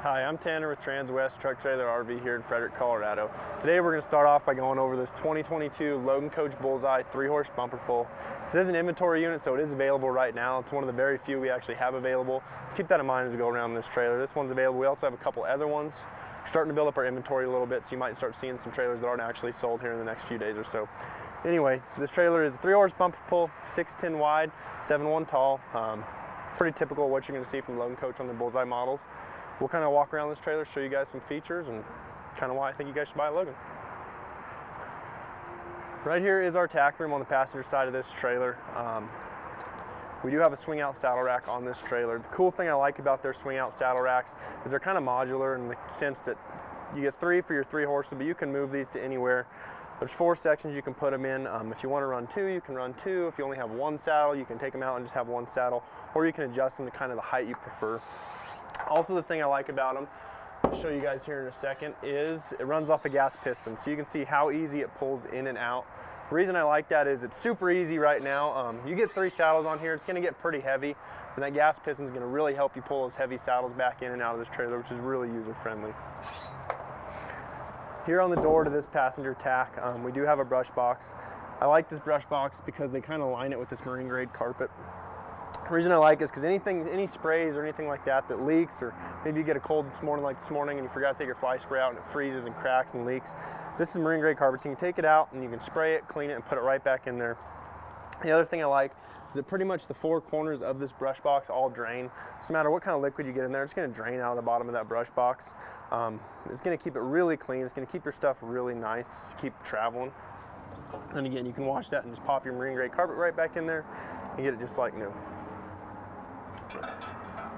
Hi, I'm Tanner with Transwest Truck Trailer RV here in Frederick, Colorado. Today we're going to start off by going over this 2022 Logan Coach Bullseye 3-horse bumper pull. This is an inventory unit, so it is available right now. It's one of the very few we actually have available. Let's keep that in mind as we go around this trailer. This one's available. We also have a couple other ones. We're starting to build up our inventory a little bit, so you might start seeing some trailers that aren't actually sold here in the next few days or so. Anyway, this trailer is a 3-horse bumper pull, 6'10" wide, 7'1" tall. Pretty typical of what you're going to see from Logan Coach on the Bullseye models. We'll kind of walk around this trailer, show you guys some features and kind of why I think you guys should buy a Logan. Right here is our tack room on the passenger side of this trailer. We do have a swing out saddle rack on this trailer. The cool thing I like about their swing out saddle racks is they're kind of modular in the sense that you get 3 for your 3 horses, but you can move these to anywhere. There's 4 sections you can put them in. If you want to run 2, you can run 2. If you only have 1 saddle, you can take them out and just have 1 saddle, or you can adjust them to kind of the height you prefer. Also, the thing I like about them, I'll show you guys here in a second, is it runs off a gas piston, so you can see how easy it pulls in and out. The reason I like that is it's super easy right now. You get 3 saddles on here, it's going to get pretty heavy, and that gas piston is going to really help you pull those heavy saddles back in and out of this trailer, which is really user-friendly. Here on the door to this passenger tack, we do have a brush box. I like this brush box because they kind of line it with this marine grade carpet. The reason I like it is because any sprays or anything like that that leaks, or maybe you get a cold morning like this morning and you forgot to take your fly spray out and it freezes and cracks and leaks. This is marine grade carpet, so you can take it out and you can spray it, clean it, and put it right back in there. The other thing I like is that pretty much the 4 corners of this brush box all drain. No matter what kind of liquid you get in there, it's going to drain out of the bottom of that brush box. It's going to keep it really clean. It's going to keep your stuff really nice to keep traveling. And again, you can wash that and just pop your marine grade carpet right back in there and get it just like new.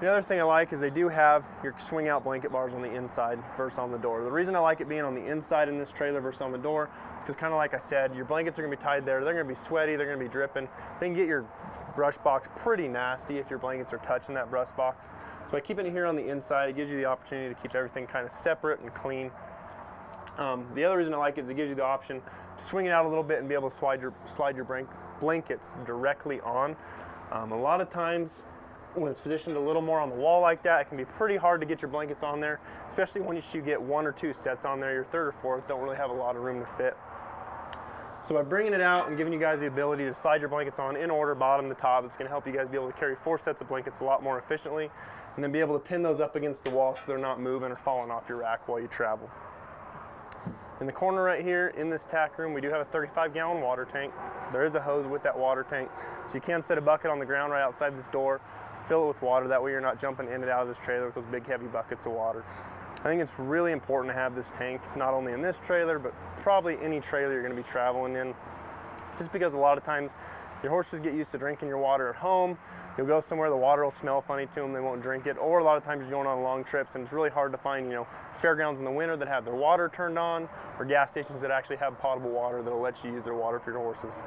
The other thing I like is they do have your swing out blanket bars on the inside versus on the door. The reason I like it being on the inside in this trailer versus on the door is because, kind of like I said, your blankets are going to be tied there. They're going to be sweaty. They're going to be dripping. They can get your brush box pretty nasty if your blankets are touching that brush box. So by keeping it here on the inside, it gives you the opportunity to keep everything kind of separate and clean. The other reason I like it is it gives you the option to swing it out a little bit and be able to slide your blankets directly on. A lot of times, when it's positioned a little more on the wall like that, it can be pretty hard to get your blankets on there, especially when you get 1 or 2 sets on there. Your 3rd or 4th don't really have a lot of room to fit. So by bringing it out and giving you guys the ability to slide your blankets on in order, bottom to top, it's going to help you guys be able to carry 4 sets of blankets a lot more efficiently, and then be able to pin those up against the wall so they're not moving or falling off your rack while you travel. In the corner right here in this tack room, we do have a 35-gallon water tank. There is a hose with that water tank, so you can set a bucket on the ground right outside this door, fill it with water. That way you're not jumping in and out of this trailer with those big heavy buckets of water. I think it's really important to have this tank not only in this trailer, but probably any trailer you're going to be traveling in, just because a lot of times your horses get used to drinking your water at home. You'll go somewhere, the water will smell funny to them, they won't drink it, or a lot of times you're going on long trips and it's really hard to find, fairgrounds in the winter that have their water turned on, or gas stations that actually have potable water that'll let you use their water for your horses.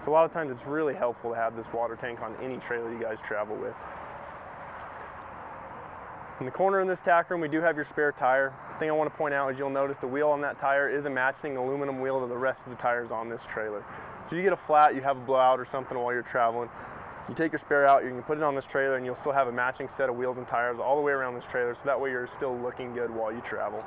So a lot of times it's really helpful to have this water tank on any trailer you guys travel with. In the corner in this tack room, we do have your spare tire. The thing I want to point out is you'll notice the wheel on that tire is a matching aluminum wheel to the rest of the tires on this trailer. So you get a flat, you have a blowout or something while you're traveling, you take your spare out, you can put it on this trailer and you'll still have a matching set of wheels and tires all the way around this trailer, so that way you're still looking good while you travel.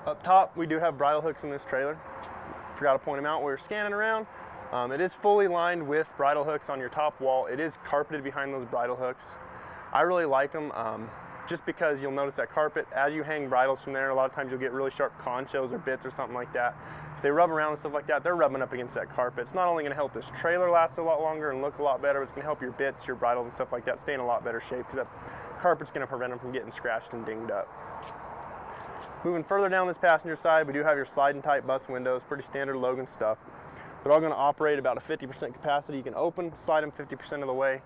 Up top, we do have bridle hooks in this trailer. Forgot to point them out while you're scanning around. It is fully lined with bridle hooks on your top wall. It is carpeted behind those bridle hooks. I really like them just because you'll notice that carpet, as you hang bridles from there, a lot of times you'll get really sharp conchos or bits or something like that. If they rub around and stuff like that, they're rubbing up against that carpet. It's not only going to help this trailer last a lot longer and look a lot better, it's going to help your bits, your bridles and stuff like that stay in a lot better shape, because that carpet's going to prevent them from getting scratched and dinged up. Moving further down this passenger side, we do have your slide and tight bus windows, pretty standard Logan stuff. They're all going to operate about a 50% capacity. You can open, slide them 50% of the way.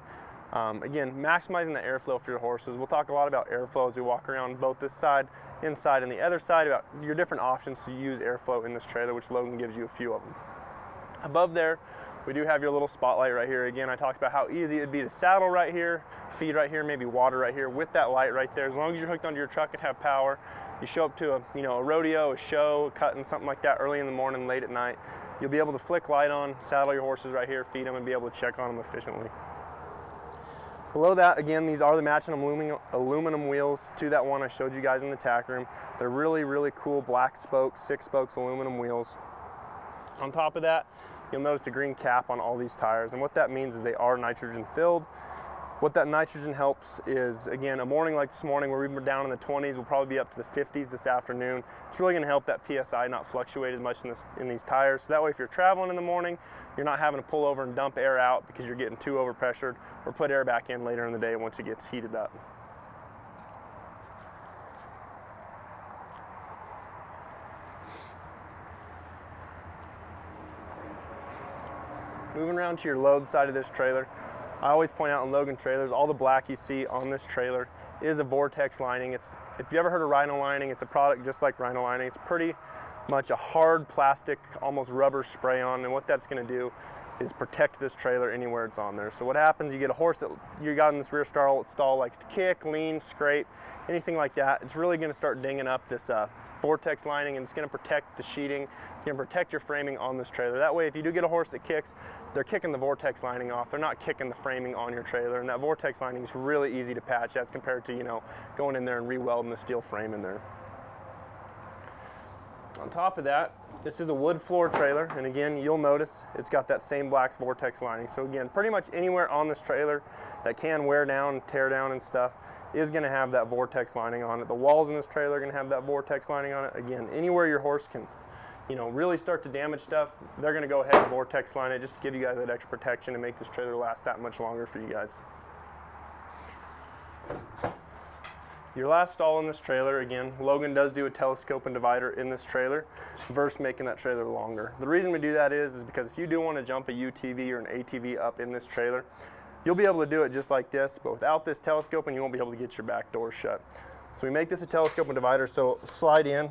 Again, maximizing the airflow for your horses. We'll talk a lot about airflow as we walk around both this side, inside, and the other side, about your different options to use airflow in this trailer, which Logan gives you a few of them. Above there, we do have your little spotlight right here. Again, I talked about how easy it'd be to saddle right here, feed right here, maybe water right here with that light right there. As long as you're hooked onto your truck and have power, you show up to a rodeo, a show, a cutting, something like that early in the morning, late at night, You'll be able to flick light on, saddle your horses right here, feed them, and be able to check on them efficiently. Below that, again, these are the matching aluminum wheels to that one I showed you guys in the tack room. They're really, really cool black spokes, 6 spokes aluminum wheels. On top of that, you'll notice a green cap on all these tires, and what that means is they are nitrogen filled. What that nitrogen helps is, again, a morning like this morning where we were down in the 20s, we'll probably be up to the 50s this afternoon. It's really going to help that PSI not fluctuate as much in these tires. So that way if you're traveling in the morning, you're not having to pull over and dump air out because you're getting too overpressured, or put air back in later in the day once it gets heated up. Moving around to your load side of this trailer, I always point out on Logan trailers, all the black you see on this trailer is a vortex lining. If you ever heard of rhino lining, it's a product just like rhino lining. It's pretty much a hard plastic, almost rubber spray on, and what that's going to do is protect this trailer anywhere it's on there. So what happens, you get a horse that you got in this rear stall likes to kick, lean, scrape, anything like that, it's really going to start dinging up this vortex lining, and it's going to protect the sheeting, it's going to protect your framing on this trailer. That way, if you do get a horse that kicks, they're kicking the vortex lining off, they're not kicking the framing on your trailer, and that vortex lining is really easy to patch as compared to, you know, going in there and re-welding the steel frame in there. On top of that, this is a wood floor trailer, and again, you'll notice it's got that same black vortex lining. So again, pretty much anywhere on this trailer that can wear down and tear down and stuff is going to have that vortex lining on it. The walls in this trailer are going to have that vortex lining on it. Again, anywhere your horse can, you know, really start to damage stuff, they're going to go ahead and vortex line it just to give you guys that extra protection and make this trailer last that much longer for you guys. Your last stall in this trailer, again, Logan does do a telescope and divider in this trailer versus making that trailer longer. The reason we do that is because if you do want to jump a UTV or an ATV up in this trailer, you'll be able to do it just like this, but without this telescope, and you won't be able to get your back door shut. So we make this a telescope and divider, so slide in,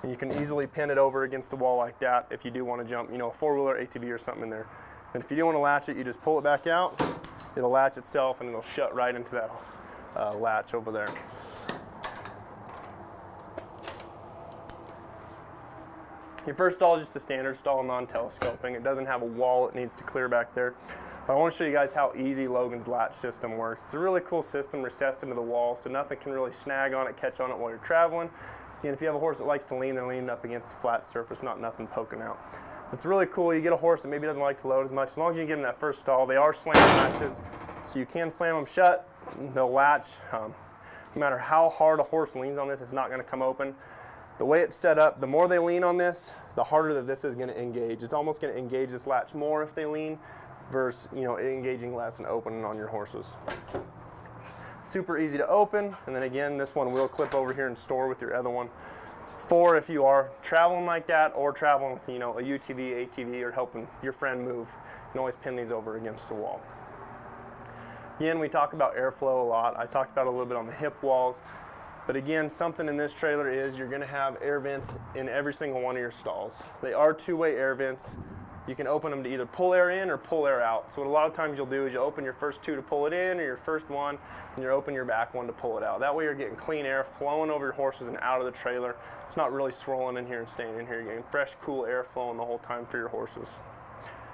and you can easily pin it over against the wall like that if you do want to jump, you know, a 4-wheeler ATV or something in there. And if you do want to latch it, you just pull it back out, it'll latch itself, and it'll shut right into that latch over there. Your first stall is just a standard stall, non-telescoping. It doesn't have a wall it needs to clear back there. But I want to show you guys how easy Logan's latch system works. It's a really cool system recessed into the wall, so nothing can really snag on it, catch on it while you're traveling. And if you have a horse that likes to lean, they're leaning up against a flat surface, not nothing poking out. It's really cool. You get a horse that maybe doesn't like to load as much. As long as you get in that first stall, they are slam latches, so you can slam them shut. They'll latch. No matter how hard a horse leans on this, it's not going to come open. The way it's set up, the more they lean on this, the harder that this is going to engage. It's almost going to engage this latch more if they lean versus, you know, engaging less and opening on your horses. Super easy to open, and then again, this one will clip over here and store with your other one. For if you are traveling like that or traveling with, you know, a UTV, ATV, or helping your friend move, you can always pin these over against the wall. Again, we talk about airflow a lot. I talked about it a little bit on the hip walls. But again, something in this trailer is you're going to have air vents in every single one of your stalls. They are two-way air vents. You can open them to either pull air in or pull air out. So what a lot of times you'll do is you open your first two to pull it in, or your first one, and you open your back one to pull it out. That way you're getting clean air flowing over your horses and out of the trailer. It's not really swirling in here and staying in here. You're getting fresh, cool air flowing the whole time for your horses.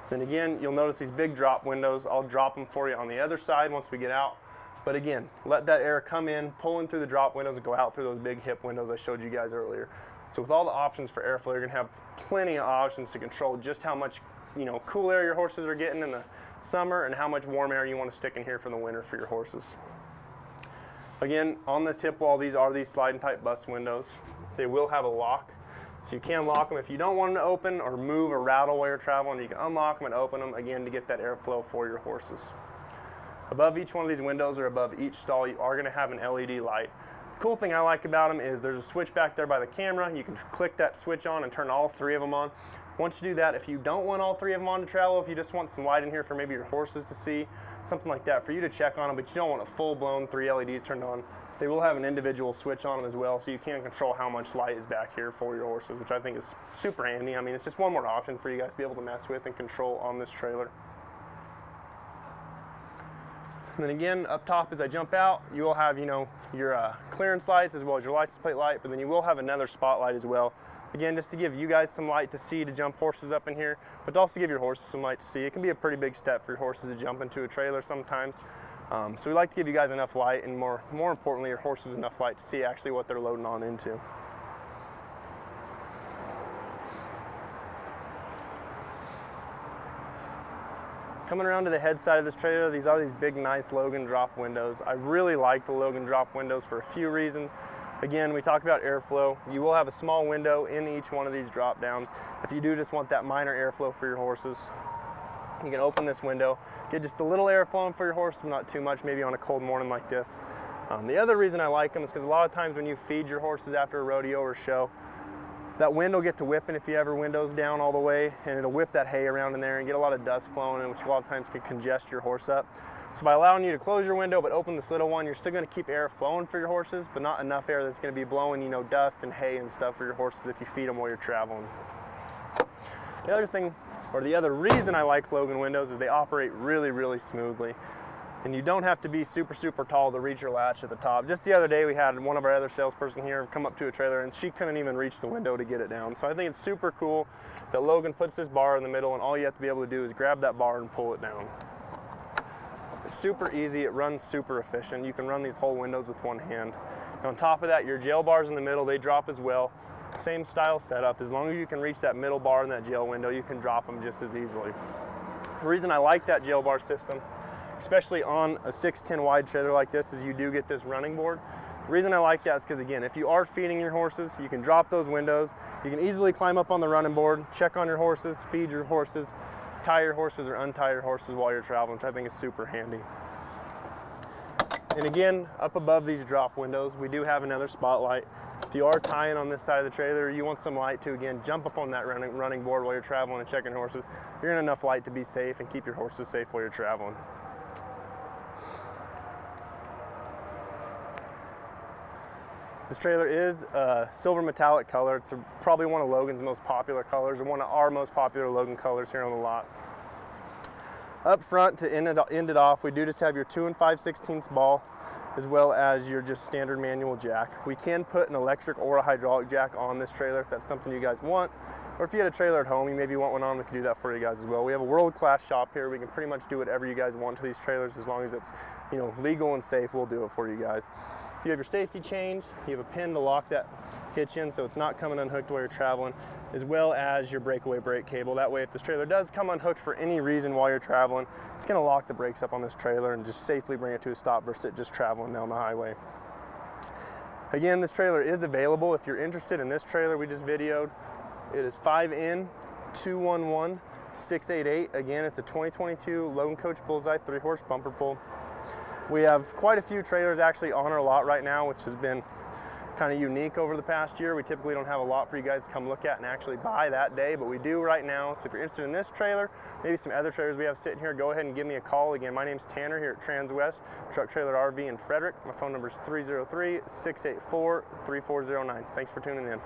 Then again, you'll notice these big drop windows. I'll drop them for you on the other side once we get out. But again, let that air come in, pull in through the drop windows, and go out through those big hip windows I showed you guys earlier. So with all the options for airflow, you're going to have plenty of options to control just how much, you know, cool air your horses are getting in the summer and how much warm air you want to stick in here for the winter for your horses. Again, on this hip wall, these are these sliding type bus windows. They will have a lock, so you can lock them if you don't want them to open or move or rattle while you're traveling. You can unlock them and open them, again, to get that airflow for your horses. Above each one of these windows or above each stall, you are going to have an LED light. The cool thing I like about them is there's a switch back there by the camera. You can click that switch on and turn all three of them on. Once you do that, if you don't want all three of them on to travel, if you just want some light in here for maybe your horses to see, something like that, for you to check on them, but you don't want a full-blown 3 LEDs turned on, they will have an individual switch on them as well, so you can control how much light is back here for your horses, which I think is super handy. I mean, it's just one more option for you guys to be able to mess with and control on this trailer. And then again, up top as I jump out, you will have, you know, your clearance lights as well as your license plate light, but then you will have another spotlight as well Again, just to give you guys some light to see, to jump horses up in here, but to also give your horses some light to see. It can be a pretty big step for your horses to jump into a trailer sometimes. So we like to give you guys enough light, and more importantly, your horses enough light to see actually what they're loading on into. Coming around to the head side of this trailer, these are these big, nice Logan drop windows. I really like the Logan drop windows for a few reasons. Again, we talk about airflow. You will have a small window in each one of these drop downs. If you do just want that minor airflow for your horses, you can open this window, get just a little air flowing for your horse, but not too much, maybe on a cold morning like this. The other reason I like them is because a lot of times when you feed your horses after a rodeo or show, that wind will get to whipping if you have your windows down all the way, and it'll whip that hay around in there and get a lot of dust flowing, which a lot of times can congest your horse up. So by allowing you to close your window but open this little one, you're still going to keep air flowing for your horses, but not enough air that's going to be blowing, you know, dust and hay and stuff for your horses if you feed them while you're traveling. The other thing, or the other reason I like Logan windows, is they operate really, really smoothly. And you don't have to be super, super tall to reach your latch at the top. Just the other day we had one of our other salesperson here come up to a trailer and she couldn't even reach the window to get it down. So I think it's super cool that Logan puts this bar in the middle and all you have to be able to do is grab that bar and pull it down. It's super easy, it runs super efficient. You can run these whole windows with one hand. And on top of that, your jail bars in the middle, they drop as well. Same style setup. As long as you can reach that middle bar in that jail window, you can drop them just as easily. The reason I like that jail bar system, especially on a 6'10" wide trailer like this, is you do get this running board. The reason I like that is because, again, if you are feeding your horses, you can drop those windows. You can easily climb up on the running board, check on your horses, feed your horses, tie your horses or untie your horses while you're traveling, which I think is super handy. And again, up above these drop windows, we do have another spotlight. If you are tying on this side of the trailer, you want some light to, again, jump up on that running board while you're traveling and checking horses. You're in enough light to be safe and keep your horses safe while you're traveling. This trailer is a silver metallic color. It's probably one of Logan's most popular colors, or one of our most popular Logan colors here on the lot. Up front, to end it off, we do just have your 2 5/16 ball, as well as your just standard manual jack. We can put an electric or a hydraulic jack on this trailer if that's something you guys want, or if you had a trailer at home, you maybe want one on, we can do that for you guys as well. We have a world-class shop here. We can pretty much do whatever you guys want to these trailers, as long as it's, you know, legal and safe, we'll do it for you guys. You have your safety chain, you have a pin to lock that hitch in so it's not coming unhooked while you're traveling, as well as your breakaway brake cable. That way if this trailer does come unhooked for any reason while you're traveling, it's going to lock the brakes up on this trailer and just safely bring it to a stop versus it just traveling down the highway. Again, this trailer is available. If you're interested in this trailer we just videoed, it is 5N211-688. Again, it's a 2022 Logan Coach Bullseye 3-horse bumper pull. We have quite a few trailers actually on our lot right now, which has been kind of unique over the past year. We typically don't have a lot for you guys to come look at and actually buy that day, but we do right now. So if you're interested in this trailer, maybe some other trailers we have sitting here, go ahead and give me a call. Again, my name's Tanner here at Transwest Truck Trailer RV in Frederick. My phone number is 303-684-3409. Thanks for tuning in.